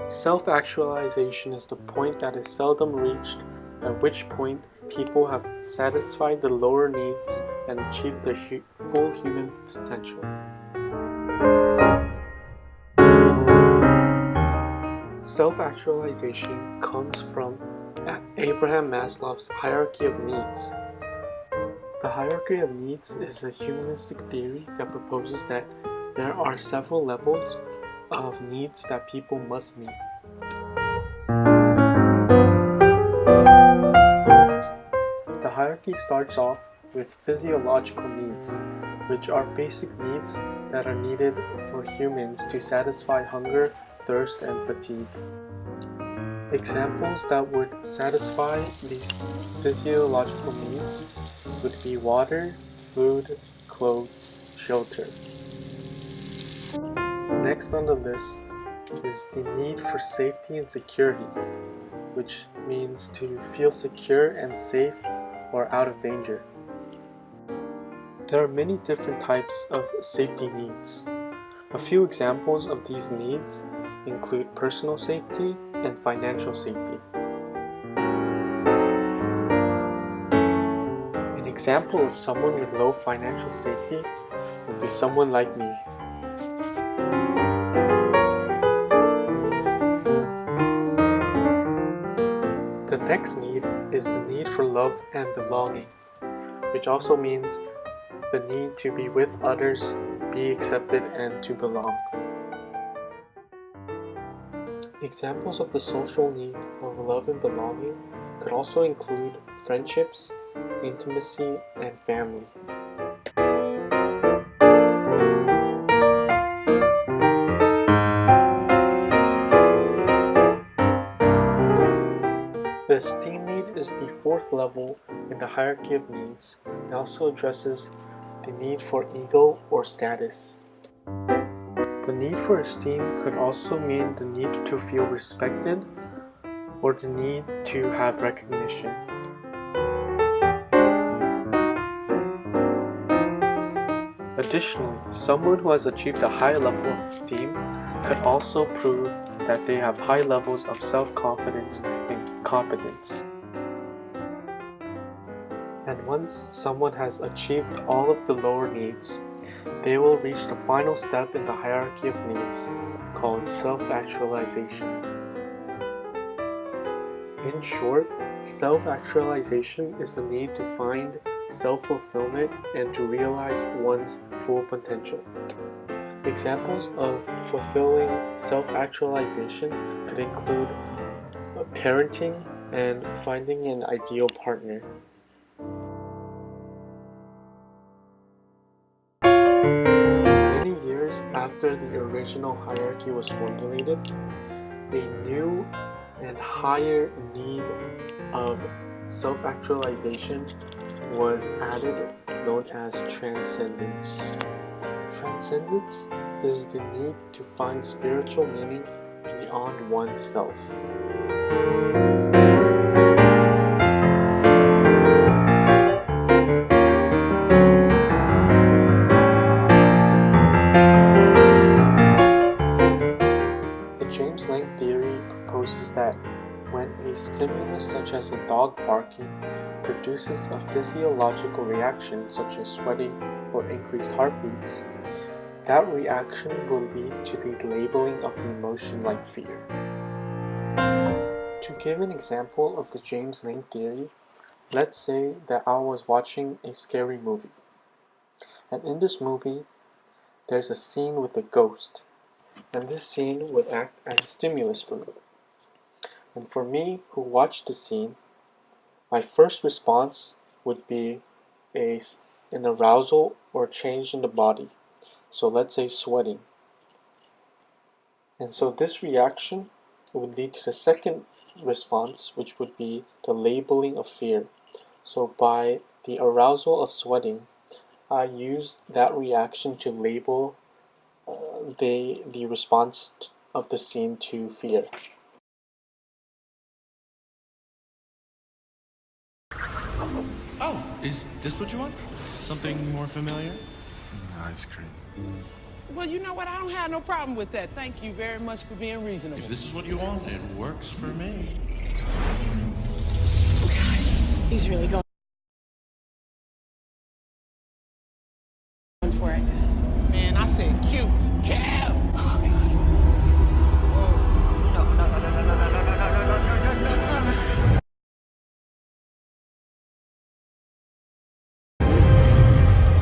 Self-actualization is the point that is seldom reached, at which point people have satisfied the lower needs and achieved their full human potential. Self-actualization comes from Abraham Maslow's hierarchy of needs. The hierarchy of needs is a humanistic theory that proposes that there are several levels of needs that people must meet. The hierarchy starts off with physiological needs, which are basic needs that are needed for humans to satisfy hunger, thirst, and fatigue. Examples that would satisfy these physiological needs would be water, food, clothes, shelter. Next on the list is the need for safety and security, which means to feel secure and safe or out of danger. There are many different types of safety needs. A few examples of these needs include personal safety and financial safety. An example of someone with low financial safety would be someone like me. The next need is the need for love and belonging, which also means the need to be with others, be accepted, and to belong. Examples of the social need of love and belonging could also include friendships, intimacy, and family. The esteem need is the fourth level in the hierarchy of needs and also addresses the need for ego or status. The need for esteem could also mean the need to feel respected or the need to have recognition. Additionally, someone who has achieved a high level of esteem could also prove that they have high levels of self-confidence and competence. And once someone has achieved all of the lower needs, they will reach the final step in the hierarchy of needs, called self-actualization. In short, self-actualization is the need to find self-fulfillment and to realize one's full potential. Examples of fulfilling self-actualization could include parenting and finding an ideal partner. Many years after the original hierarchy was formulated, a new and higher need of self-actualization was added, known as transcendence. Transcendence is the need to find spiritual meaning beyond oneself. The James Lange theory proposes that when a stimulus such as a dog barking produces a physiological reaction such as sweating or increased heartbeats, that reaction will lead to the labeling of the emotion like fear. To give an example of the James Lange theory, let's say that I was watching a scary movie. And in this movie, there's a scene with a ghost. And this scene would act as a stimulus for me. And for me, who watched the scene, my first response would be an arousal or change in the body. So let's say sweating. And so this reaction would lead to the second response, which would be the labeling of fear. So by the arousal of sweating, I use that reaction to label the response of the scene to fear. Oh, is this what you want? Something more familiar? Ice cream. Well, you know what? I don't have no problem with that. Thank you very much for being reasonable. If this is what you want, it works for me. He's really going for it. Man, I said cute. Cab! Oh, God. No, no, no, no, no, no, no, no, no, no, no, no, no, no.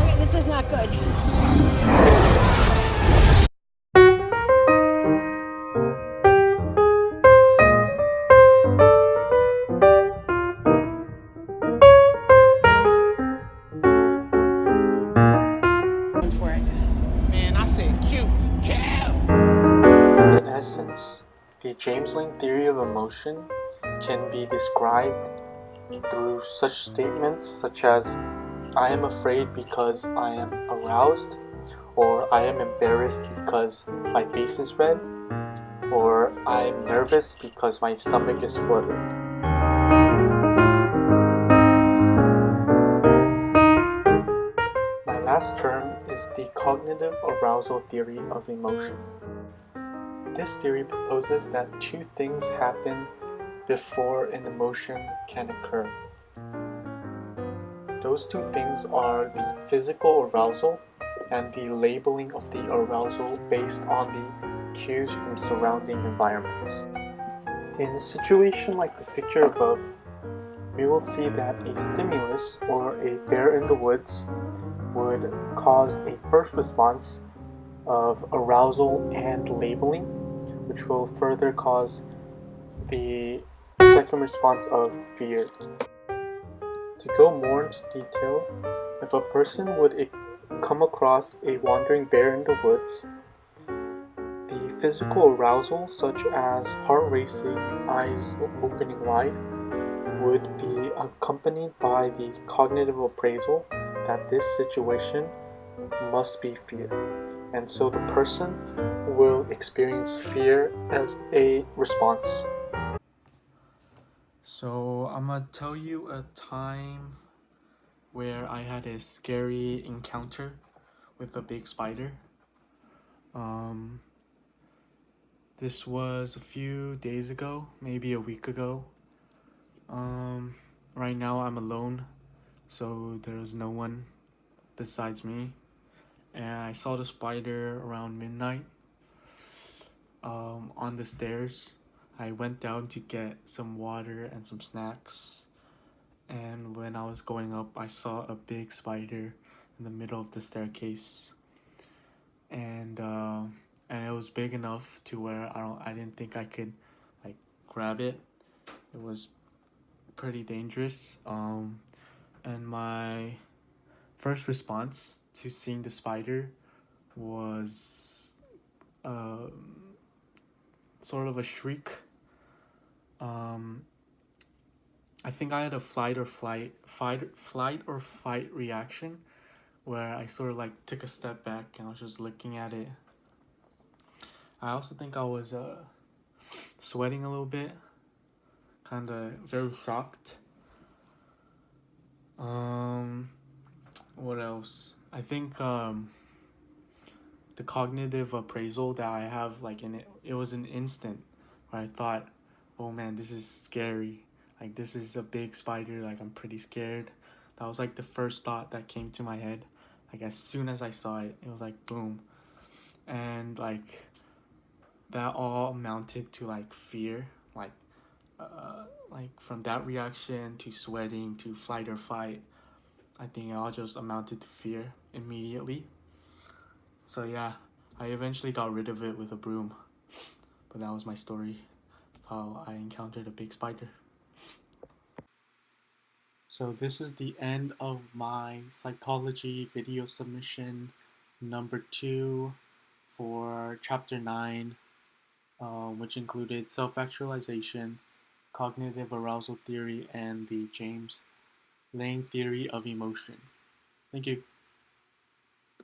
Okay, this is not good. For it. Man, I said cute. Cab! In essence, the James Lane theory of emotion can be described through such statements such as I am afraid because I am aroused, or I am embarrassed because my face is red, or I am nervous because my stomach is fluttering. My last term is the cognitive arousal theory of emotion. This theory proposes that two things happen before an emotion can occur. Those two things are the physical arousal and the labeling of the arousal based on the cues from surrounding environments. In a situation like the picture above, we will see that a stimulus or a bear in the woods would cause a first response of arousal and labeling, which will further cause the second response of fear. To go more into detail, if a person would come across a wandering bear in the woods, the physical arousal, such as heart racing, eyes opening wide, would be accompanied by the cognitive appraisal that this situation must be fear. And so the person will experience fear as a response. So I'm gonna tell you a time where I had a scary encounter with a big spider. This was a few days ago, maybe a week ago. Right now I'm alone, so there's no one besides me. And I saw the spider around midnight on the stairs. I went down to get some water and some snacks. And when I was going up, I saw a big spider in the middle of the staircase. And it was big enough to where I didn't think I could like grab it. It was pretty dangerous. And my first response to seeing the spider was sort of a shriek. I think I had a flight or fight reaction where I sort of like took a step back and I was just looking at it. I also think I was sweating a little bit, kind of very shocked. What else? I think the cognitive appraisal that I have, like it was an instant where I thought, oh man, this is scary. Like this is a big spider. Like I'm pretty scared. That was like the first thought that came to my head. Like as soon as I saw it, it was like boom, and that all amounted to like fear. Like from that reaction to sweating to flight or fight, I think it all just amounted to fear immediately. So yeah, I eventually got rid of it with a broom. But that was my story of how I encountered a big spider. So this is the end of my psychology video submission number 2 for chapter 9, which included self-actualization, cognitive arousal theory, and the James Lane theory of emotion. Thank you.